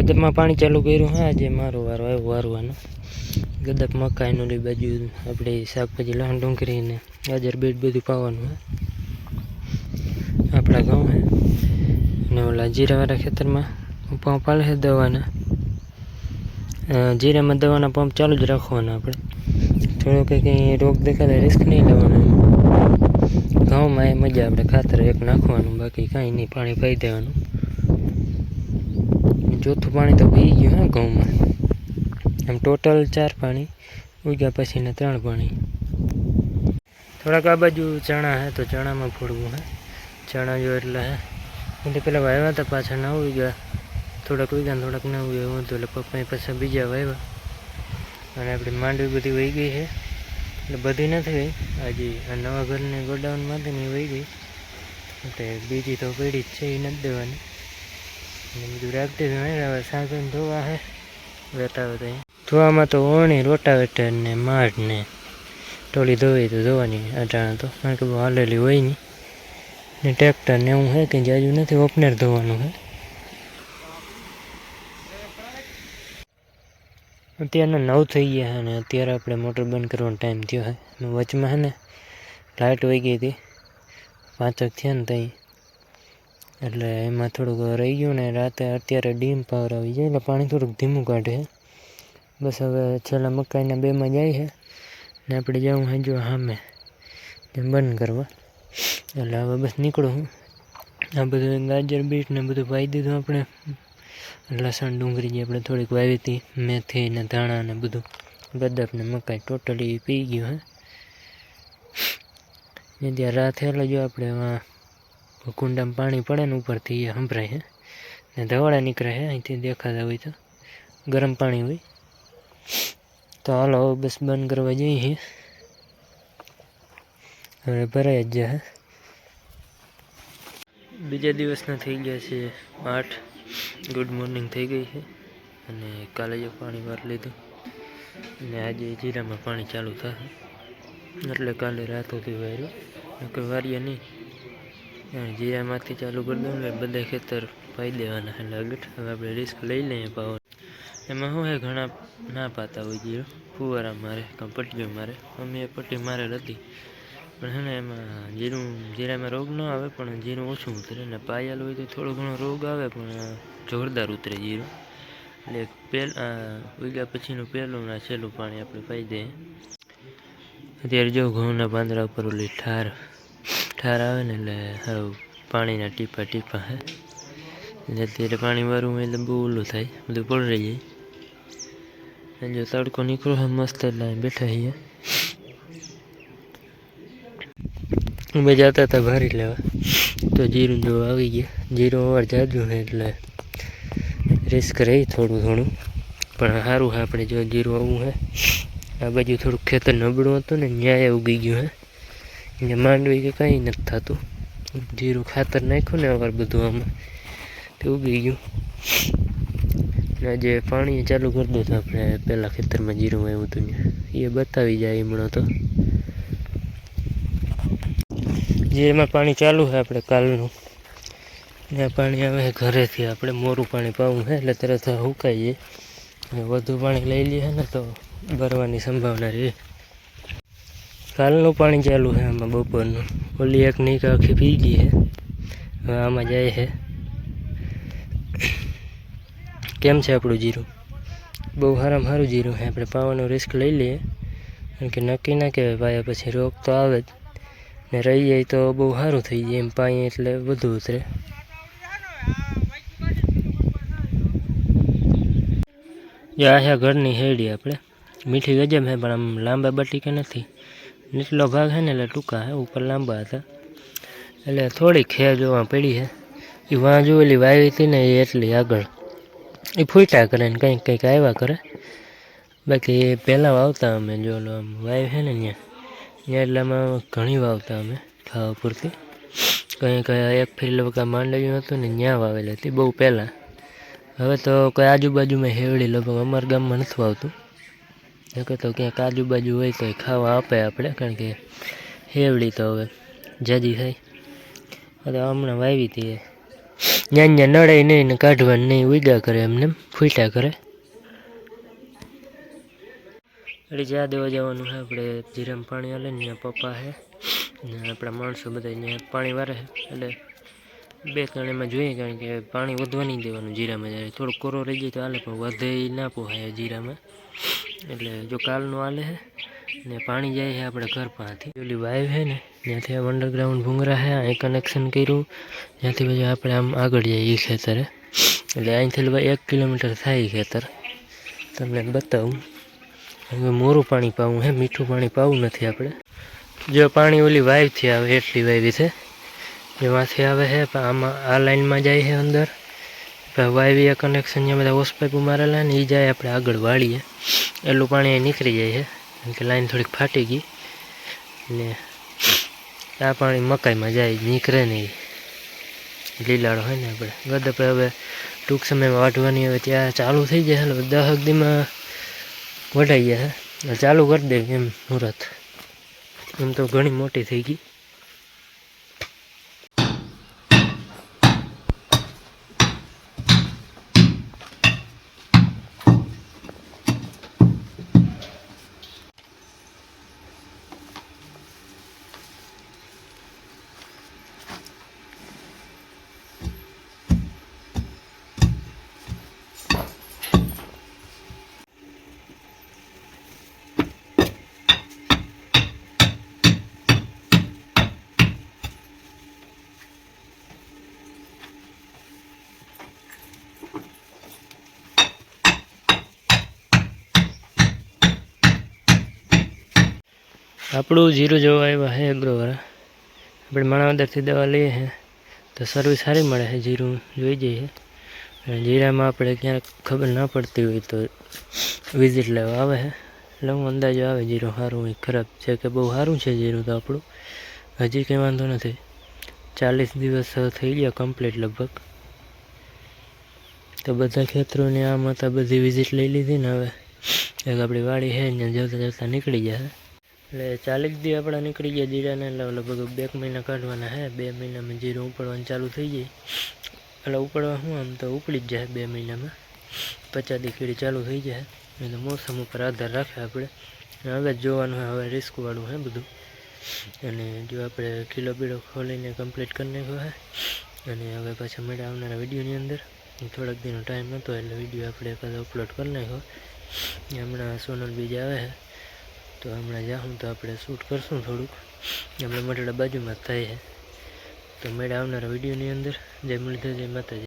ગદપમાં પાણી ચાલુ કર્યું. હા, આજે મારો વારો આવ્યો વારવાનો. ગદપ મકાઈનું એ બાજુ આપણે શાકભાજી લસણ ડુંગળી ને ગાજર બીટ બધું પાવાનું હે આપણા ઘઉં હે. અને ઓલા જીરાવાળા ખેતરમાં પંપ આલે છે દવાના. જીરામાં દવાના પંપ ચાલુ જ રાખવાના આપણે. થોડું કંઈ રોગ દેખાડે રિસ્ક નહીં લેવાનું. ઘઉંમાં એ મજા આપણે ખાતર એક નાખવાનું, બાકી કાંઈ નહીં, પાણી પાઈ દેવાનું. ચોથું પાણી તો પી ગયું હા ઘઉંમાં. આમ ટોટલ 4 પાણી ઉગ્યા પછીના 3 પાણી. થોડાક આ બાજુ ચણા હે તો ચણામાં ફોડવું હે. ચણા જો એટલે હે એટલે પેલા વાવ્યા હતા, પાછા ના ઉગ્યા. થોડાક ઉગ્યા થોડાક ના ઉગ્યા એવું હતું, એટલે પપ્પાએ પાછા બીજા વાવ્યા. અને આપણી માંડવી બધી વહી ગઈ છે, એટલે બધી નથી ગઈ. આજે આ નવા ઘરની ગોડાઉનમાંથી નહીં વહી ગઈ, એટલે બીજી તો પડી જ છે, એ નથી દેવાની. અને બધું રાખતી હવે સાંકળીને ધોવા હે વેતાવે તો. ધોવામાં તો ઓણી રોટાવેટર ને માઢ ને ટોલી ધોવી તો ધોવાની અટાણા તો, કારણ કે બહુ હાલેલી હોય નહીં. ને ટ્રેક્ટર ને એવું હે કે જાજુ નથી, ઓપનર ધોવાનું હે. અત્યારના 9 થઈ ગયા અને અત્યારે આપણે મોટર બંધ કરવાનો ટાઈમ થયો હે. વચમાં હે ને લાઇટ વહી ગઈ હતી, 5 થયા ને ત્યાં, એટલે એમાં થોડુંક રહી ગયું. ને રાતે અત્યારે ડીમ પાવર આવી જાય, એટલે પાણી થોડુંક ધીમું કાઢે. બસ હવે છેલ્લા મકાઈના 2માં જાય છે ને આપણે જવું હે જો સામે બંધ કરવા. એટલે હવે બસ નીકળું હું. આ બધું ગાજર બીટ ને બધું પાઈ દીધું આપણે. લસણ ડુંગળી જે આપણે થોડીક વાવી હતી, મેથી ને ધાણા ને બધું, ગદપ ને મકાઈ ટોટલી પી ગયું હે. ત્યાં રાત એટલે જો આપણે એમાં કુંડામાં પાણી પડે ને ઉપરથી એ સંભળાય હે ને ધવાડા નીકળે છે અહીંથી, દેખાતા હોય તો ગરમ પાણી હોય. તો હાલો હવે બસ બંધ કરવા જઈએ. હવે ભરાઈ જ જાય. બીજા દિવસના થઈ ગયા છે 8. ગુડ મોર્નિંગ થઈ ગઈ છે. અને કાલે જો પાણી વાર લીધું અને આજે જીરામાં પાણી ચાલુ થશે, એટલે કાલે રાત સુધી વાર્યું, નકર વારીએ નહીં. જીરામાંથી ચાલુ કરી દઉં ને બધા ખેતર પાઈ દેવાના એટલે આગળ. હવે આપણે રિસ્ક લઈ લઈએ પાવર. એમાં શું છે, ઘણા ના પાતા હોય જીરો, ફુવારા મારે કાં પટ્ટીઓ મારે. અમે એ પટ્ટી મારેલ હતી, પણ છે ને એમાં જીરામાં રોગ ન આવે, પણ જીરું ઓછું ઉતરે. ને પાયેલું હોય તો થોડો ઘણો રોગ આવે, પણ જોરદાર ઉતરે જીરું. એટલે ઉગ્યા પછીનું પહેલું ના છેલ્લું પાણી આપણે પાઈ દઈએ. અત્યારે જો ઘઉંના પાંદડા ઉપર ઓલી ઠાર આવે ને, એટલે હવે પાણીના ટીપા ટીપા હે. એટલે અત્યારે પાણી વાળું એટલે બહુ ઓલું થાય, બધું પલળી જાય. જો તડકો નીકળો છે મસ્ત, એટલે બેઠા છીએ. અમે જતા હતા ભારી લેવા, તો જીરું જો આવી ગયા. જીરું અવાર જાજુ છે, એટલે રિસ્ક રહી થોડું, પણ સારું છે. આપણે જો જીરું આવું છે, આ બાજુ થોડુંક ખેતર નબળું હતું ને, ન્યાય ઉગી ગયું હે. માંડવી કે કંઈ નથી થતું. જીરું ખાતર નાખ્યું ને અવાર બધું આમાં, તે ઉગી ગયું. ને જે પાણી ચાલુ કરી દીધું આપણે પહેલાં ખેતરમાં જીરું આવ્યું હતું ને, એ બતાવી જાય હમણાં તો. જેમાં પાણી ચાલુ છે આપણે કાલનું, ને પાણી આવે ઘરેથી. આપણે મોરું પાણી પાવું છે, એટલે તરત સુકાઈ જાય. વધુ પાણી લઈ લઈએ ને તો ભરવાની સંભાવના રહે. કાલનું પાણી ચાલુ છે આમાં બપોરનું. ઓલી એક નીક આખી પી ગઈ છે, હવે આમાં જાય છે. કેમ છે આપણું જીરું? બહુ સારામાં સારું જીરું છે. આપણે પાવાનો રિસ્ક લઈ લઈએ, કારણ કે નક્કી ના કહેવાય, પાયા પછી રોગ તો આવે જ. ને રહી જાય તો બહુ સારું થઈ જાય, એમ પાઈએ એટલે વધુ ઉતરે. આ ઘરની હેડી આપણે મીઠી ગજબ છે, પણ આમ લાંબા બટીકા નથી. નીચલો ભાગ છે ને એટલે ટૂંકા છે, ઉપર લાંબા હતા, એટલે થોડીક ખેર જોવા પડી છે. એ વાં જોયેલી વાવી હતી ને એ એટલી આગળ એ ફૂટ્યા કરે ને કંઈક આવ્યા કરે. બાકી પહેલાં વાવતા અમે જો આમ વાવ છે ને ત્યાં એટલામાં ઘણી વાવતા અમે ખાવા પૂરતી. કંઈક એક ફેરી લગભગ માંડવ્યું હતું ને ત્યાં વાવેલી હતી બહુ પહેલાં. હવે તો કોઈ આજુબાજુમાં હેવડી લગભગ અમારા ગામમાં નથી વાવતું. નકર તો ક્યાંક આજુબાજુ હોય તો ખાવા આપે આપણે, કારણ કે હેવડી તો હવે જાજી થાય. હવે હમણાં વાવી હતી જ્યાં જ્યાં નડે નહીં ને કાઢવાનું નહીં, ઉગ્યા કરે એમને ફૂટ્યા કરે. એટલે જ્યાં દેવા જવાનું છે આપણે જીરામાં પાણી હાલે ને ત્યાં પપ્પા છે ને આપણા માણસો બધા ત્યાં પાણી વારે છે. એટલે 2-3 એમાં જોઈએ, કારણ કે પાણી વધવા નહીં દેવાનું જીરામાં. જ્યારે થોડુંક કોરો રહી જાય તો હાલે, પણ વધે ના પોહાય જીરામાં. એટલે જો કાલનું હાલે છે ને પાણી જાય છે આપણે ઘર પાસેથી. ઓલી વાઈવ છે ને ત્યાંથી અંડરગ્રાઉન્ડ ભૂંગરા છે, અહીં કનેક્શન કર્યું. ત્યાંથી પછી આપણે આમ આગળ જઈએ એ ખેતરે. એટલે અહીંથી 1 કિલોમીટર થાય ખેતર. તમને બતાવું. હવે મોરું પાણી પાવું હે, મીઠું પાણી પાવું નથી આપણે. જો પાણી ઓલી વાઈવથી આવે એટલી વાઈવી છે, એમાંથી આવે છે. પણ આમાં આ લાઈનમાં જાય છે અંદર. વાઈવી કનેક્શન ત્યાં બધા હોસ પાઇપો મારેલા ને એ જાય આપણે આગળ વાળીએ. એટલું પાણી નીકળી જાય છે, કારણ કે લાઈન થોડીક ફાટી ગઈ. ને આ પાણી મકાઈમાં જાય, નીકળે નહીં. લીલાડો હોય ને આપણે ગદપ હવે ટૂંક સમયમાં વાઢવાની હવે ત્યાં ચાલુ થઈ જાય. 10 દીમાં વઢાઈ જાય. ચાલુ કરી દે એમ મુહૂર્ત. એમ તો ઘણી મોટી થઈ ગઈ. આપણું જીરું જોવા આવ્યા છે એગ્રોવાળા. આપણે માણાવદરથી દવા લઈએ છીએ તો સર્વિસ સારી મળે છે. જીરું જોઈ જઈએ. જીરામાં આપણે ક્યાંક ખબર ના પડતી હોય તો વિઝિટ લેવા આવે છે. એટલે હું અંદાજો આવે જીરું સારું હોય ખરાબ છે કે બહુ સારું છે જીરું. તો આપણું હજી કંઈ વાંધો નથી. 40 દિવસ થઈ ગયા કમ્પ્લીટ લગભગ. તો બધા ખેતરોને આમ હતા બધી વિઝિટ લઈ લીધી ને હવે એક આપણી વાડી છે ત્યાં જતા જતા નીકળી જાય. એટલે 40 દી આપણા નીકળી ગયા જીરાને. એટલે લગભગ 2 મહિના કાઢવાના છે. 2 મહિનામાં જીરું ઉપડવાનું ચાલુ થઈ જાય. એટલે ઉપડવા શું આમ તો ઉપડી જ જાય 2 મહિનામાં. 50 દી કીડી ચાલુ થઈ જાય. એટલે મોસમ ઉપર આધાર રાખે આપણે. હવે જ જોવાનું હોય, હવે રિસ્કવાળું છે બધું. અને જો આપણે કિલો બીડો ખોલીને કમ્પ્લીટ કરી નાખ્યો છે. અને હવે પાછા મળ્યા આવનારા વિડીયોની અંદર. થોડાક દિનનો ટાઈમ હતો એટલે વિડીયો આપણે એકાદ અપલોડ કરી નાખ્યો. હમણાં સોનલ બીજ આવે છે તો હમણાં જાઉં તો આપણે શૂટ કરશું થોડુંક. આપણે મટડા બાજુમાં જ થાય છે. તો મળ્યા આવનારા વિડીયોની અંદર. જય મુરલીધર, જય માતાજી.